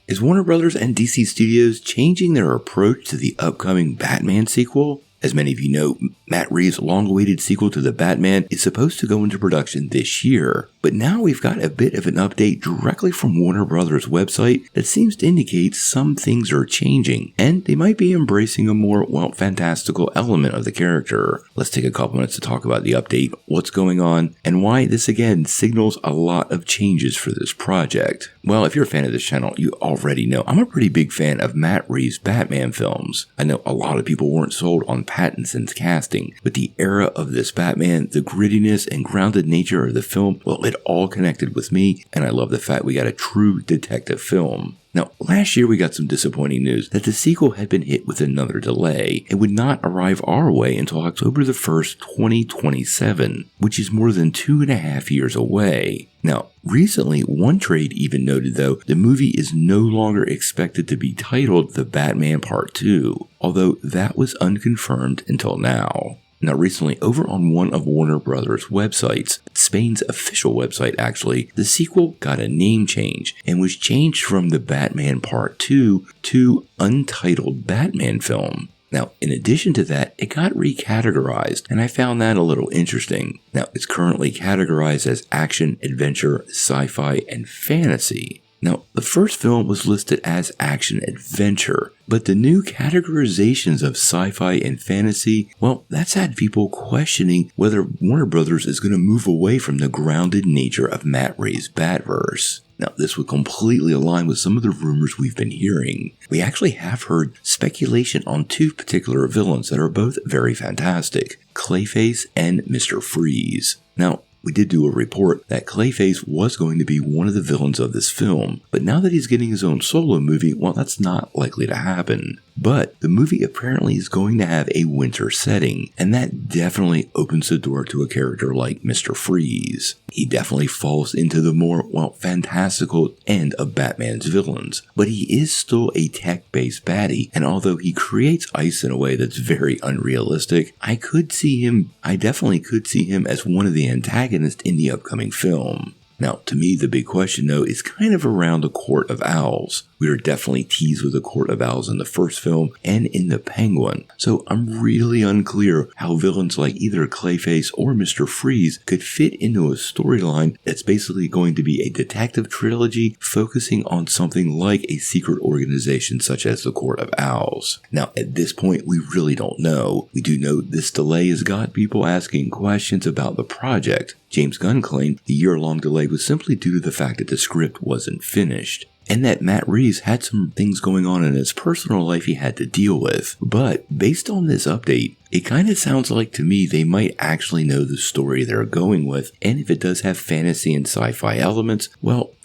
Is Warner Bros. And DC Studios changing their approach to the upcoming Batman sequel? As many of you know, Matt Reeves' long-awaited sequel to The Batman is supposed to go into production this year, but now we've got a bit of an update directly from Warner Bros. Website that seems to indicate some things are changing, and they might be embracing a more, fantastical element of the character. Let's take a couple minutes to talk about the update, what's going on, and why this again signals a lot of changes for this project. Well, if you're a fan of this channel, you already know I'm a pretty big fan of Matt Reeves' Batman films. I know a lot of people weren't sold on Pattinson's casting, but the era of this Batman, the grittiness and grounded nature of the film, it all connected with me, and I love the fact we got a true detective film. Now, last year we got some disappointing news that the sequel had been hit with another delay and would not arrive our way until October the 1st, 2027, which is more than 2.5 years away. Now, recently, one trade even noted, though, the movie is no longer expected to be titled The Batman Part 2, although that was unconfirmed until now. Now, recently, over on one of Warner Bros. Websites, Spain's official website actually, the sequel got a name change and was changed from The Batman Part 2 to Untitled Batman Film. Now, in addition to that, it got recategorized, and I found that a little interesting. Now, it's currently categorized as action, adventure, sci-fi, and fantasy. Now, the first film was listed as action-adventure, but the new categorizations of sci-fi and fantasy, that's had people questioning whether Warner Bros. Is going to move away from the grounded nature of Matt Reeves' Batverse. Now, this would completely align with some of the rumors we've been hearing. We actually have heard speculation on two particular villains that are both very fantastic, Clayface and Mr. Freeze. Now, we did do a report that Clayface was going to be one of the villains of this film, but now that he's getting his own solo movie, that's not likely to happen. But the movie apparently is going to have a winter setting, and that definitely opens the door to a character like Mr. Freeze. He definitely falls into the more, fantastical end of Batman's villains, but he is still a tech-based baddie, and although he creates ice in a way that's very unrealistic, I definitely could see him as one of the antagonists in the upcoming film. Now, to me, the big question, though, is kind of around the Court of Owls. We were definitely teased with the Court of Owls in the first film and in the Penguin, so I'm really unclear how villains like either Clayface or Mr. Freeze could fit into a storyline that's basically going to be a detective trilogy focusing on something like a secret organization such as the Court of Owls. Now, at this point, we really don't know. We do know this delay has got people asking questions about the project. James Gunn claimed the year-long delay was simply due to the fact that the script wasn't finished, and that Matt Reeves had some things going on in his personal life he had to deal with. But based on this update, it kind of sounds like to me they might actually know the story they're going with, and if it does have fantasy and sci-fi elements,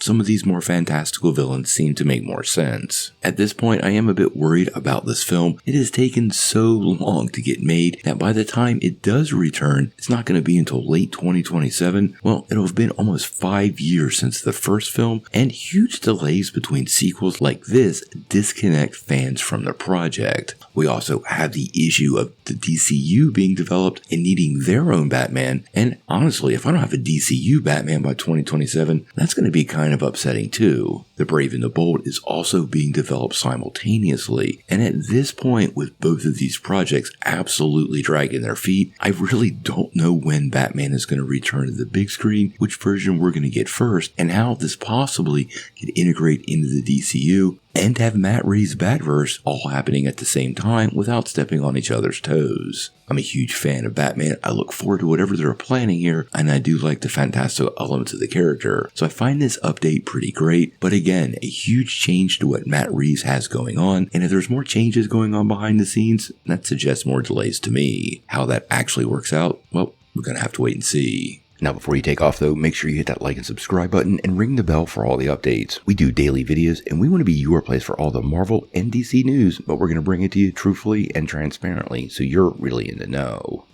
some of these more fantastical villains seem to make more sense. At this point, I am a bit worried about this film. It has taken so long to get made that by the time it does return, it's not going to be until late 2027. It'll have been almost 5 years since the first film, and huge delays between sequels like this disconnect fans from the project. We also have the issue of the DCU being developed and needing their own Batman, and honestly, if I don't have a DCU Batman by 2027, that's going to be kind of upsetting too. The Brave and the Bold is also being developed simultaneously, and at this point, with both of these projects absolutely dragging their feet, I really don't know when Batman is going to return to the big screen, which version we're going to get first, and how this possibly could integrate into the DCU and have Matt Reeves' Batverse all happening at the same time without stepping on each other's toes. I'm a huge fan of Batman. I look forward to whatever they're planning here, and I do like the fantastical elements of the character. So I find this update pretty great, but again, a huge change to what Matt Reeves has going on, and if there's more changes going on behind the scenes, that suggests more delays to me. How that actually works out, we're going to have to wait and see. Now, before you take off, though, make sure you hit that like and subscribe button and ring the bell for all the updates. We do daily videos, and we want to be your place for all the Marvel and DC news, but we're going to bring it to you truthfully and transparently, so you're really in the know.